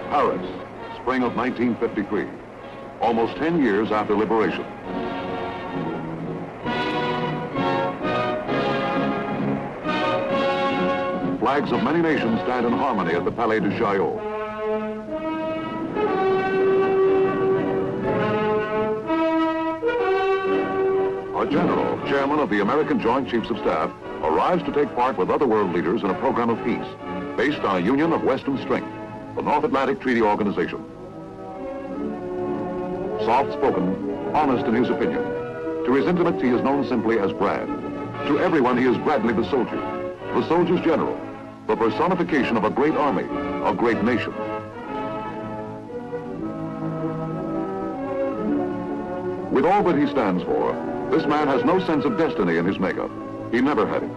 Paris, spring of 1953, almost 10 years after liberation. Flags of many nations stand in harmony at the Palais de Chaillot. A general, chairman of the American Joint Chiefs of Staff, arrives to take part with other world leaders in a program of peace based on a union of Western strength, the North Atlantic Treaty Organization. Soft-spoken, honest in his opinion. To his intimates, he is known simply as Brad. To everyone, he is Bradley the soldier's general, the personification of a great army, a great nation. With all that he stands for, this man has no sense of destiny in his makeup. He never had it.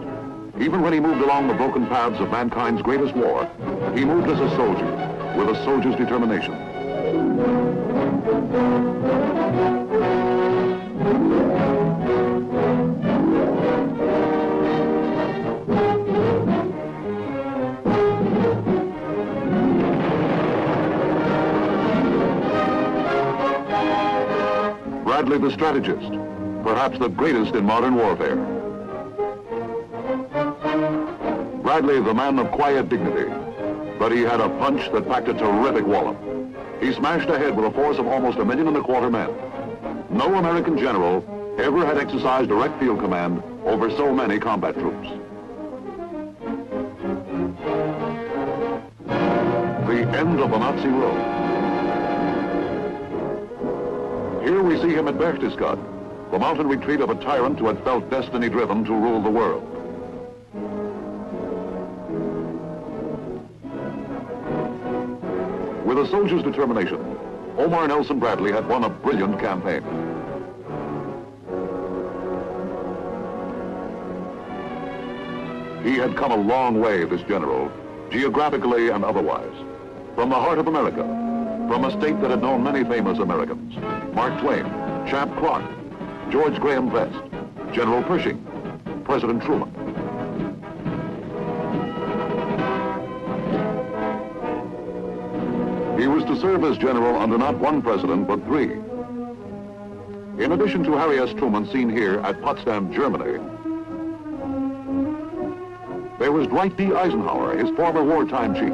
Even when he moved along the broken paths of mankind's greatest war, he moved as a soldier, with a soldier's determination. Bradley the strategist, perhaps the greatest in modern warfare. Bradley, the man of quiet dignity, but he had a punch that packed a terrific wallop. He smashed ahead with a force of almost 1.25 million men. No American general ever had exercised direct field command over so many combat troops. The end of the Nazi road. Here we see him at Berchtesgaden, the mountain retreat of a tyrant who had felt destiny driven to rule the world. With a soldier's determination, Omar Nelson Bradley had won a brilliant campaign. He had come a long way, this general, geographically and otherwise, from the heart of America, from a state that had known many famous Americans: Mark Twain, Champ Clark, George Graham Best, General Pershing, President Truman. He was to serve as general under not one president, but 3. In addition to Harry S. Truman, seen here at Potsdam, Germany, there was Dwight D. Eisenhower, his former wartime chief,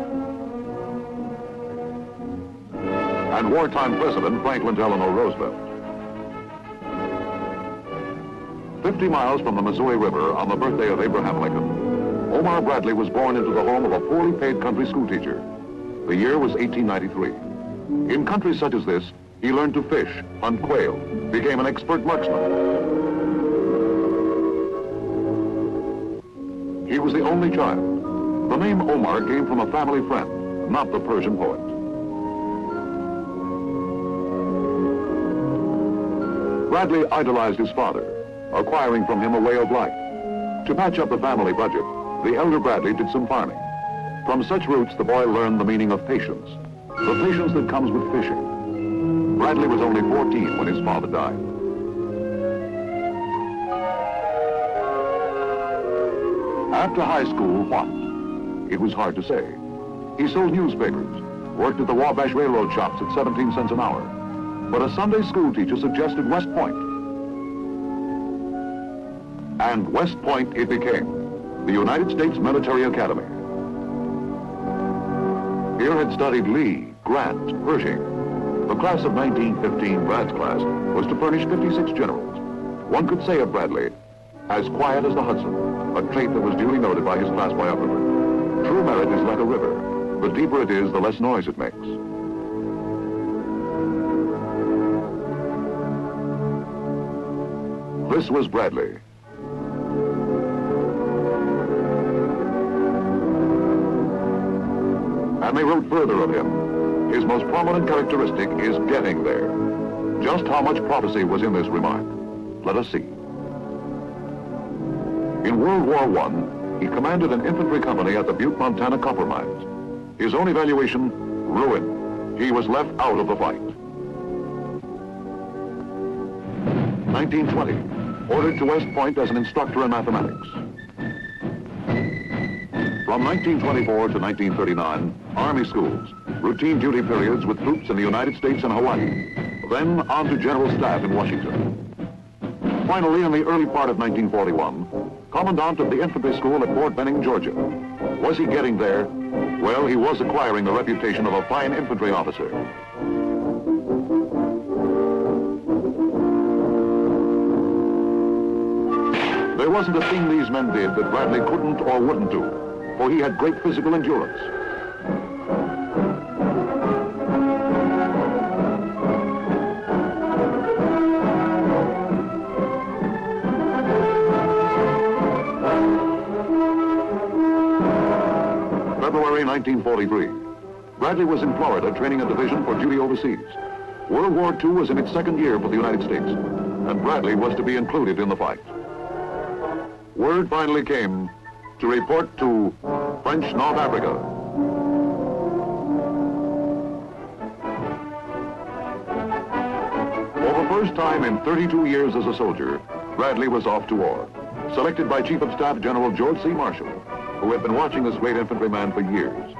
and wartime President Franklin Delano Roosevelt. 50 miles from the Missouri River on the birthday of Abraham Lincoln, Omar Bradley was born into the home of a poorly paid country schoolteacher. The year was 1893. In countries such as this, he learned to fish, hunt quail, became an expert marksman. He was the only child. The name Omar came from a family friend, not the Persian poet. Bradley idolized his father, acquiring from him a way of life. To patch up the family budget, the elder Bradley did some farming. From such roots, the boy learned the meaning of patience, the patience that comes with fishing. Bradley was only 14 when his father died. After high school, what? It was hard to say. He sold newspapers, worked at the Wabash Railroad shops at 17 cents an hour. But a Sunday school teacher suggested West Point. And West Point it became, the United States Military Academy. Here had studied Lee, Grant, Pershing. The class of 1915, Brad's class, was to furnish 56 generals. One could say of Bradley, as quiet as the Hudson, a trait that was duly noted by his class biographer. True merit is like a river. The deeper it is, the less noise it makes. This was Bradley. And they wrote further of him. His most prominent characteristic is getting there. Just how much prophecy was in this remark? Let us see. In World War I, he commanded an infantry company at the Butte, Montana copper mines. His own evaluation, ruin. He was left out of the fight. 1920, ordered to West Point as an instructor in mathematics. From 1924 to 1939, Army schools, routine duty periods with troops in the United States and Hawaii, then on to General Staff in Washington. Finally, in the early part of 1941, Commandant of the Infantry School at Fort Benning, Georgia. Was he getting there? Well, he was acquiring the reputation of a fine infantry officer. There wasn't a thing these men did that Bradley couldn't or wouldn't do, for he had great physical endurance. February 1943. Bradley was in Florida training a division for duty overseas. World War II was in its second year for the United States, and Bradley was to be included in the fight. Word finally came to report to French North Africa. For the first time in 32 years as a soldier, Bradley was off to war, selected by Chief of Staff General George C. Marshall, who had been watching this great infantryman for years.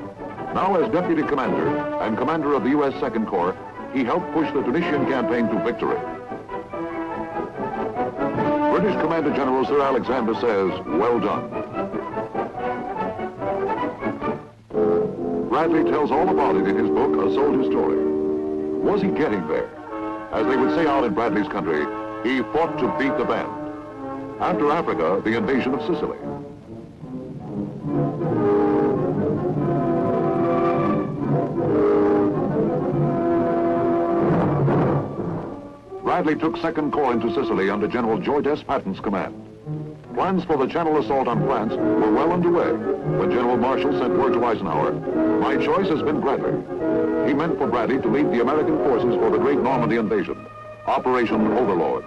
Now as Deputy Commander and Commander of the U.S. Second Corps, he helped push the Tunisian campaign to victory. British Commander General Sir Alexander says, well done. Bradley tells all about it in his book, A Soldier's Story. Was he getting there? As they would say out in Bradley's country, he fought to beat the band. After Africa, the invasion of Sicily. Bradley took Second Corps into Sicily under General George S. Patton's command. Plans for the Channel assault on France were well underway when General Marshall sent word to Eisenhower, "My choice has been Bradley." He meant for Bradley to lead the American forces for the great Normandy invasion, Operation Overlord.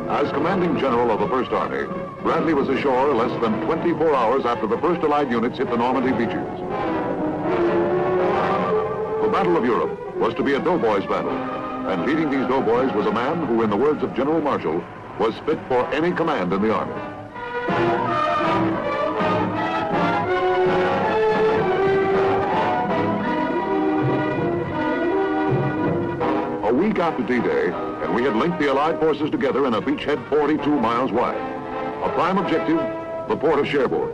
As commanding general of the First Army, Bradley was ashore less than 24 hours after the first Allied units hit the Normandy beaches. The Battle of Europe was to be a doughboys battle, and leading these doughboys was a man who, in the words of General Marshall, was fit for any command in the Army. A week after D-Day, and we had linked the Allied forces together in a beachhead 42 miles wide. A prime objective, the port of Cherbourg.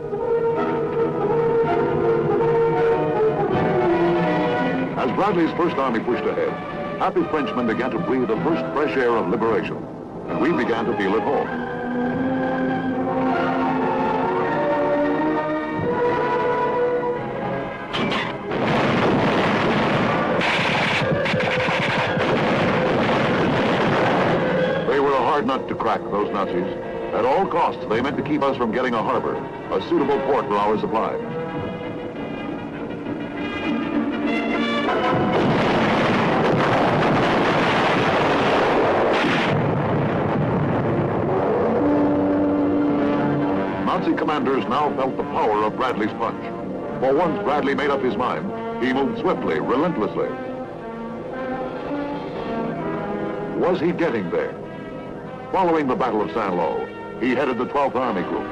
As Bradley's First Army pushed ahead, happy Frenchmen began to breathe the first fresh air of liberation, and we began to feel at home. Nut to crack, those Nazis. At all costs, they meant to keep us from getting a harbor, a suitable port for our supplies. Nazi commanders now felt the power of Bradley's punch. For once Bradley made up his mind, he moved swiftly, relentlessly. Was he getting there? Following the Battle of Saint-Lô, he headed the 12th Army Group.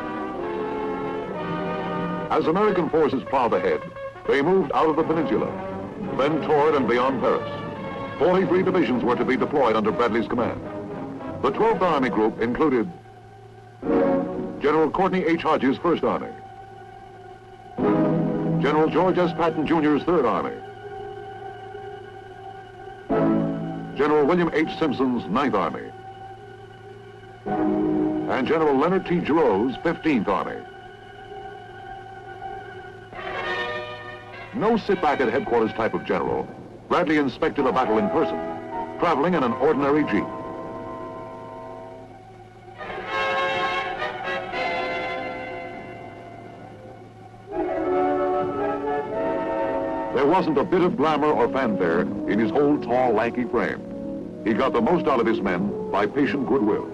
As American forces plowed ahead, they moved out of the peninsula, then toward and beyond Paris. 43 divisions were to be deployed under Bradley's command. The 12th Army Group included General Courtney H. Hodges' First Army, General George S. Patton Jr.'s Third Army, General William H. Simpson's Ninth Army, and General Leonard T. Giroux' 15th Army. No sit-back-at-headquarters type of general, Bradley inspected a battle in person, traveling in an ordinary jeep. There wasn't a bit of glamour or fanfare in his whole tall, lanky frame. He got the most out of his men by patient goodwill.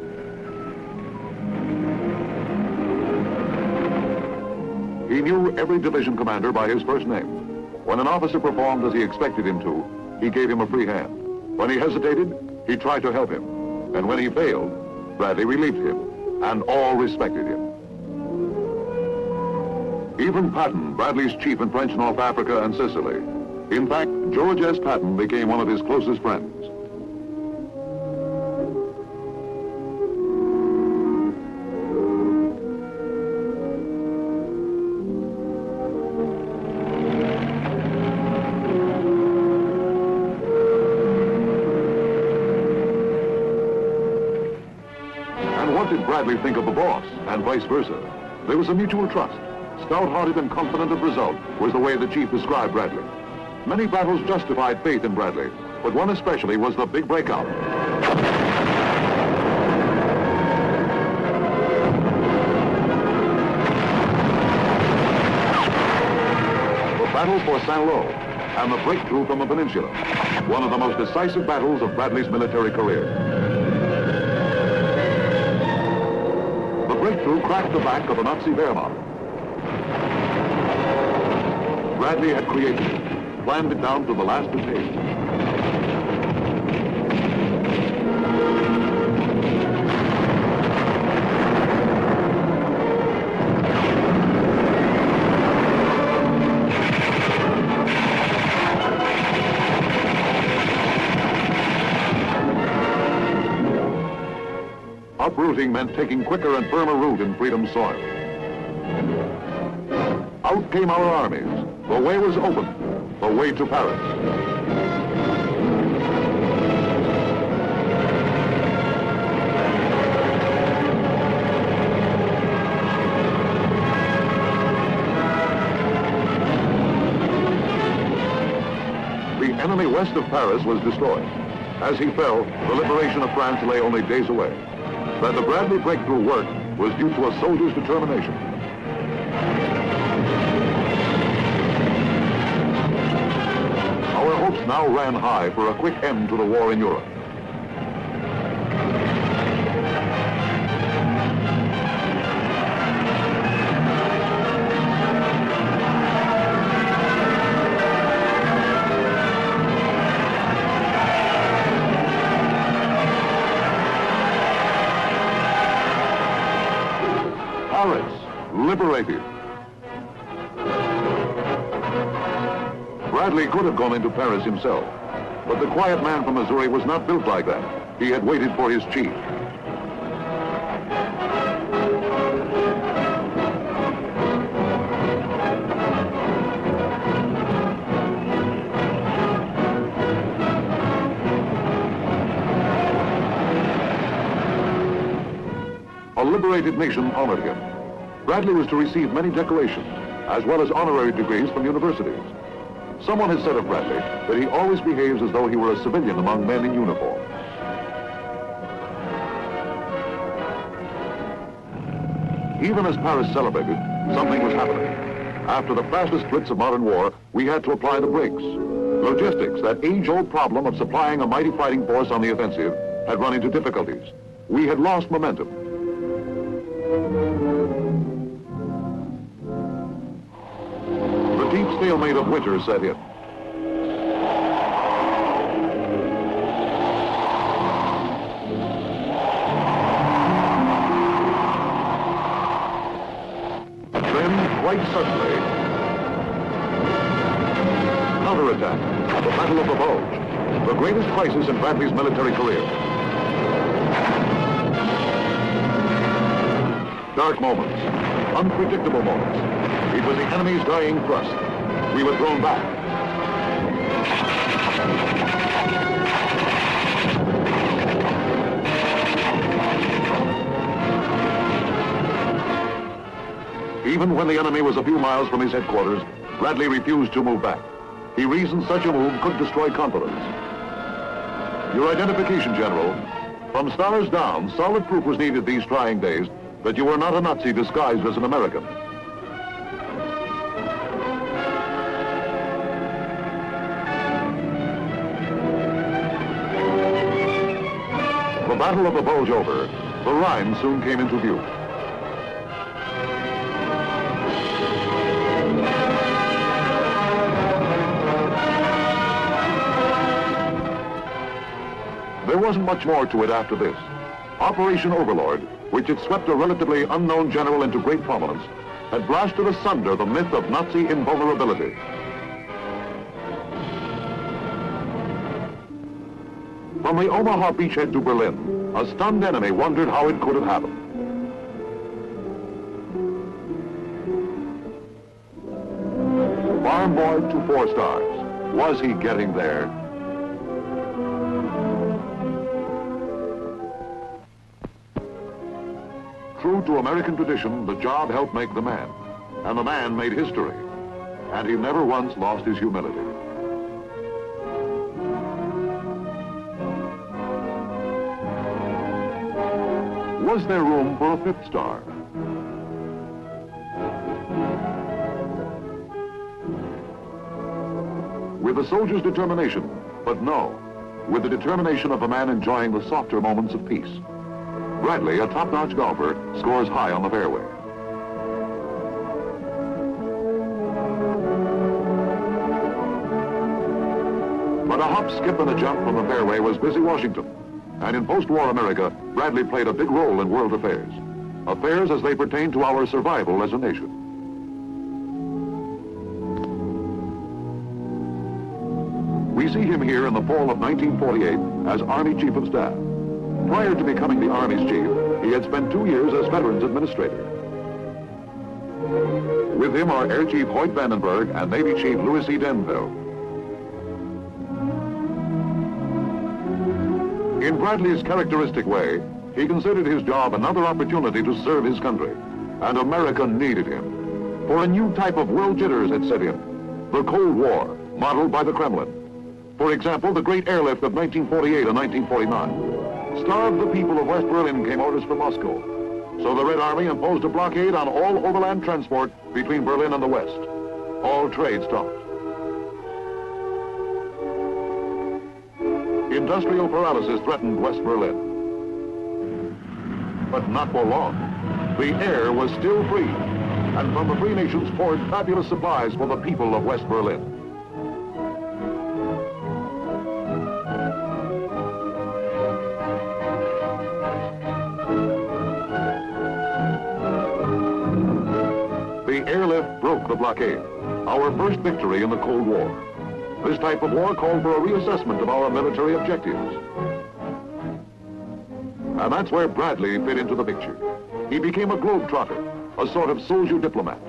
He knew every division commander by his first name. When an officer performed as he expected him to, he gave him a free hand. When he hesitated, he tried to help him. And when he failed, Bradley relieved him, and all respected him. Even Patton, Bradley's chief in French North Africa and Sicily. In fact, George S. Patton became one of his closest friends. And what did Bradley think of the boss, and vice versa? There was a mutual trust. Stout-hearted and confident of result was the way the chief described Bradley. Many battles justified faith in Bradley, but one especially was the big breakout. The battle for Saint-Lô and the breakthrough from the peninsula, one of the most decisive battles of Bradley's military career. The breakthrough cracked the back of the Nazi Wehrmacht. Bradley had created it, planned it down to the last detail. Uprooting meant taking quicker and firmer root in freedom's soil. Out came our armies. The way was open, the way to Paris. The enemy west of Paris was destroyed. As he fell, the liberation of France lay only days away. That the Bradley breakthrough worked was due to a soldier's determination. Our hopes now ran high for a quick end to the war in Europe. Paris, liberated. Bradley could have gone into Paris himself, but the quiet man from Missouri was not built like that. He had waited for his chief. A liberated nation honored him. Bradley was to receive many decorations, as well as honorary degrees from universities. Someone has said of Bradley that he always behaves as though he were a civilian among men in uniform. Even as Paris celebrated, something was happening. After the fastest blitz of modern war, we had to apply the brakes. Logistics, that age-old problem of supplying a mighty fighting force on the offensive, had run into difficulties. We had lost momentum. The deep stalemate of winter set in. Then, quite suddenly, counterattack, the Battle of the Bulge, the greatest crisis in Bradley's military career. Dark moments, unpredictable moments. It was the enemy's dying thrust. We were thrown back. Even when the enemy was a few miles from his headquarters, Bradley refused to move back. He reasoned such a move could destroy confidence. Your identification, General. From stars down, solid proof was needed these trying days that you were not a Nazi disguised as an American. The Battle of the Bulge over, the Rhine soon came into view. There wasn't much more to it after this. Operation Overlord, which had swept a relatively unknown general into great prominence, had blasted asunder the myth of Nazi invulnerability. From the Omaha beachhead to Berlin, a stunned enemy wondered how it could have happened. Farm boy to 4 stars. Was he getting there? True to American tradition, the job helped make the man, and the man made history, and he never once lost his humility. Was there room for a 5th star? With a soldier's determination, but no, with the determination of a man enjoying the softer moments of peace. Bradley, a top-notch golfer, scores high on the fairway. But a hop, skip, and a jump from the fairway was busy Washington. And in post-war America, Bradley played a big role in world affairs. Affairs as they pertain to our survival as a nation. We see him here in the fall of 1948 as Army Chief of Staff. Prior to becoming the Army's chief, he had spent 2 years as Veterans Administrator. With him are Air Chief Hoyt Vandenberg and Navy Chief Louis E. Denville. In Bradley's characteristic way, he considered his job another opportunity to serve his country, and America needed him. For a new type of world jitters had set in, the Cold War, modeled by the Kremlin. For example, the great airlift of 1948 and 1949. Starved the people of West Berlin came orders from Moscow. So the Red Army imposed a blockade on all overland transport between Berlin and the West. All trade stopped. Industrial paralysis threatened West Berlin. But not for long. The air was still free, and from the free nations poured fabulous supplies for the people of West Berlin. The airlift broke the blockade, our first victory in the Cold War. This type of war called for a reassessment of our military objectives. And that's where Bradley fit into the picture. He became a globetrotter, a sort of soldier diplomat.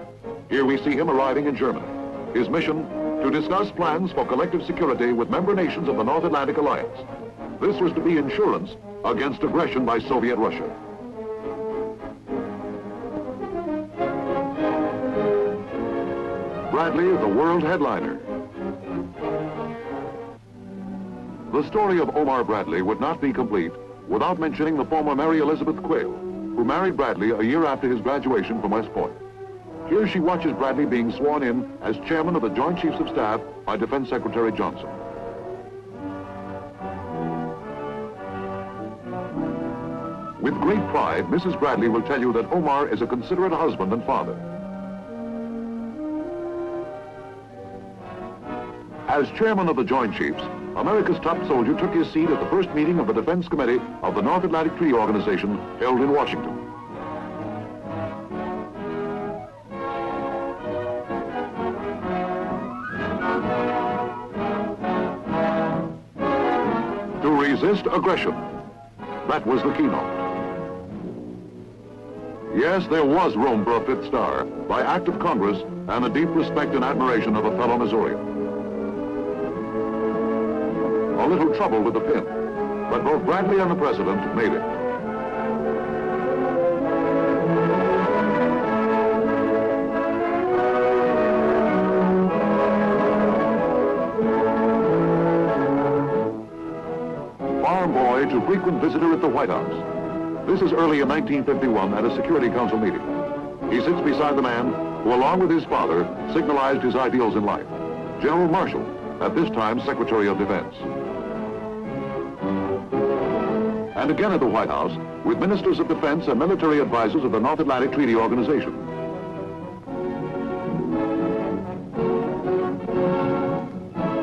Here we see him arriving in Germany. His mission, to discuss plans for collective security with member nations of the North Atlantic Alliance. This was to be insurance against aggression by Soviet Russia. Bradley, the world headliner. The story of Omar Bradley would not be complete without mentioning the former Mary Elizabeth Quayle, who married Bradley a year after his graduation from West Point. Here she watches Bradley being sworn in as chairman of the Joint Chiefs of Staff by Defense Secretary Johnson. With great pride, Mrs. Bradley will tell you that Omar is a considerate husband and father. As chairman of the Joint Chiefs, America's top soldier took his seat at the first meeting of the Defense Committee of the North Atlantic Treaty Organization held in Washington. To resist aggression, that was the keynote. Yes, there was room for a 5th star by act of Congress and the deep respect and admiration of a fellow Missourian. A little trouble with the pin, but both Bradley and the president made it. married to frequent visitor at the White House. This is early in 1951 at a Security Council meeting. He sits beside the man who, along with his father, signalized his ideals in life, General Marshall, at this time Secretary of Defense. And again at the White House, with ministers of defense and military advisors of the North Atlantic Treaty Organization.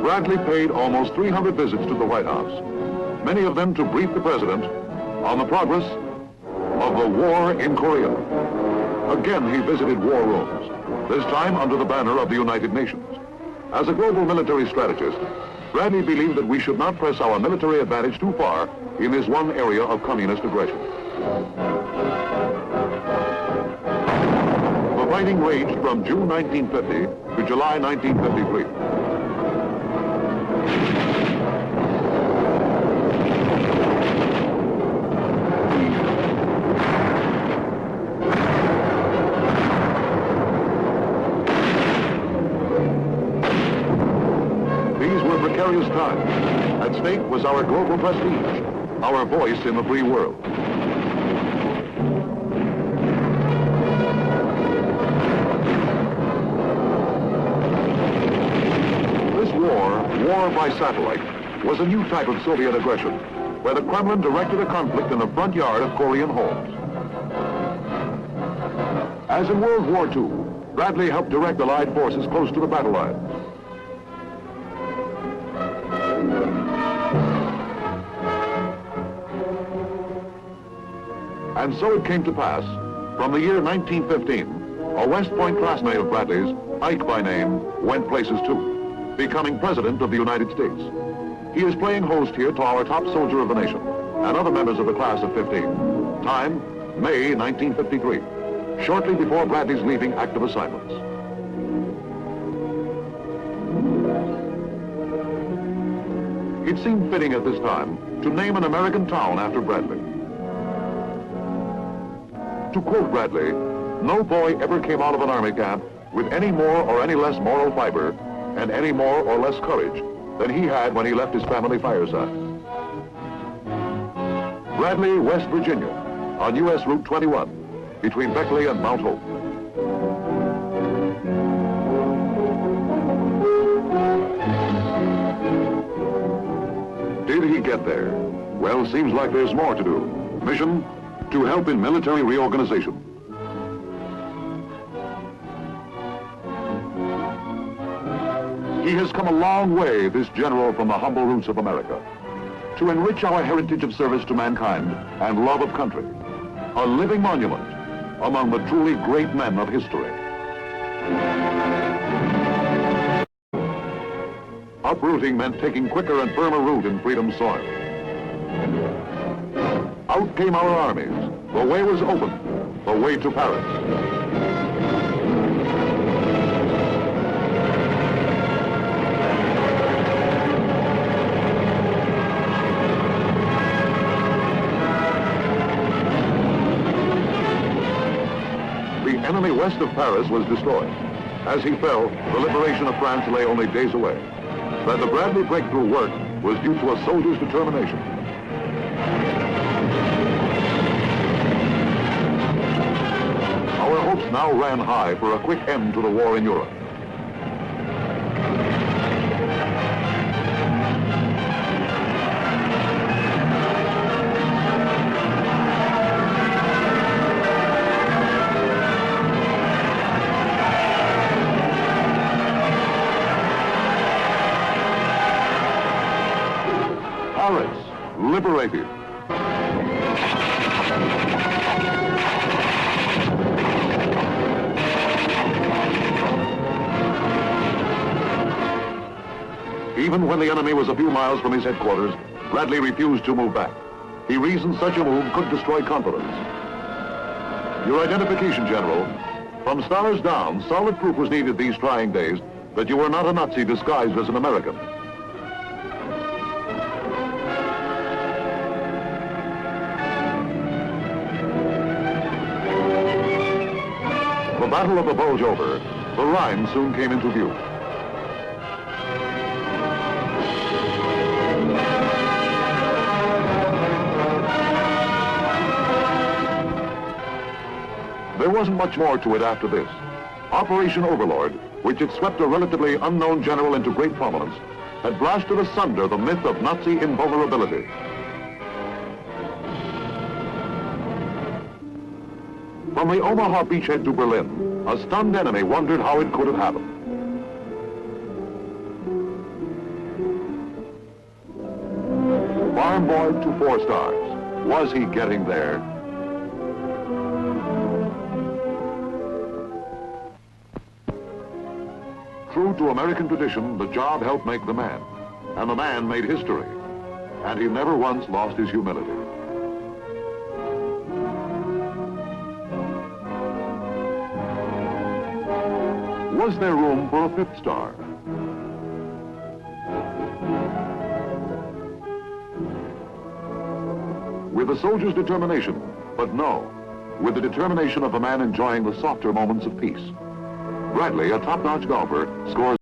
Bradley paid almost 300 visits to the White House, many of them to brief the president on the progress of the war in Korea. Again, he visited war rooms, this time under the banner of the United Nations. As a global military strategist, Bradley believed that we should not press our military advantage too far in this one area of communist aggression. The fighting raged from June 1950 to July 1953. Precarious times. At stake was our global prestige, our voice in the free world. This war by satellite, was a new type of Soviet aggression, where the Kremlin directed a conflict in the front yard of Korean homes. As in World War II, Bradley helped direct Allied forces close to the battle lines. And so it came to pass, from the year 1915, a West Point classmate of Bradley's, Ike by name, went places too, becoming President of the United States. He is playing host here to our top soldier of the nation, and other members of the class of 15. Time, May 1953, shortly before Bradley's leaving active assignments. It seemed fitting at this time to name an American town after Bradley. To quote Bradley, no boy ever came out of an army camp with any more or any less moral fiber and any more or less courage than he had when he left his family fireside. Bradley, West Virginia, on U.S. Route 21, between Beckley and Mount Hope. Did he get there? Well, seems like there's more to do. Mission: to help in military reorganization. He has come a long way, this general from the humble roots of America, to enrich our heritage of service to mankind and love of country, a living monument among the truly great men of history. Uprooting meant taking quicker and firmer root in freedom's soil. Out came our armies. The way was open. The way to Paris. The enemy west of Paris was destroyed. As he fell, the liberation of France lay only days away. That the Bradley breakthrough worked was due to a soldier's determination. Our hopes now ran high for a quick end to the war in Europe. Paris, liberated. Even when the enemy was a few miles from his headquarters, Bradley refused to move back. He reasoned such a move could destroy confidence. Your identification, General. From stars down, solid proof was needed these trying days that you were not a Nazi disguised as an American. The Battle of the Bulge over, the Rhine soon came into view. wasn't much more to it after this. Operation Overlord, which had swept a relatively unknown general into great prominence, had blasted asunder the myth of Nazi invulnerability. From the Omaha beachhead to Berlin, a stunned enemy wondered how it could have happened. Farm boy to 4 stars. Was he getting there? True to American tradition, the job helped make the man, and the man made history, and he never once lost his humility. Was there room for a 5th star? With a soldier's determination, but no, with the determination of a man enjoying the softer moments of peace. Bradley, a top-notch golfer, scores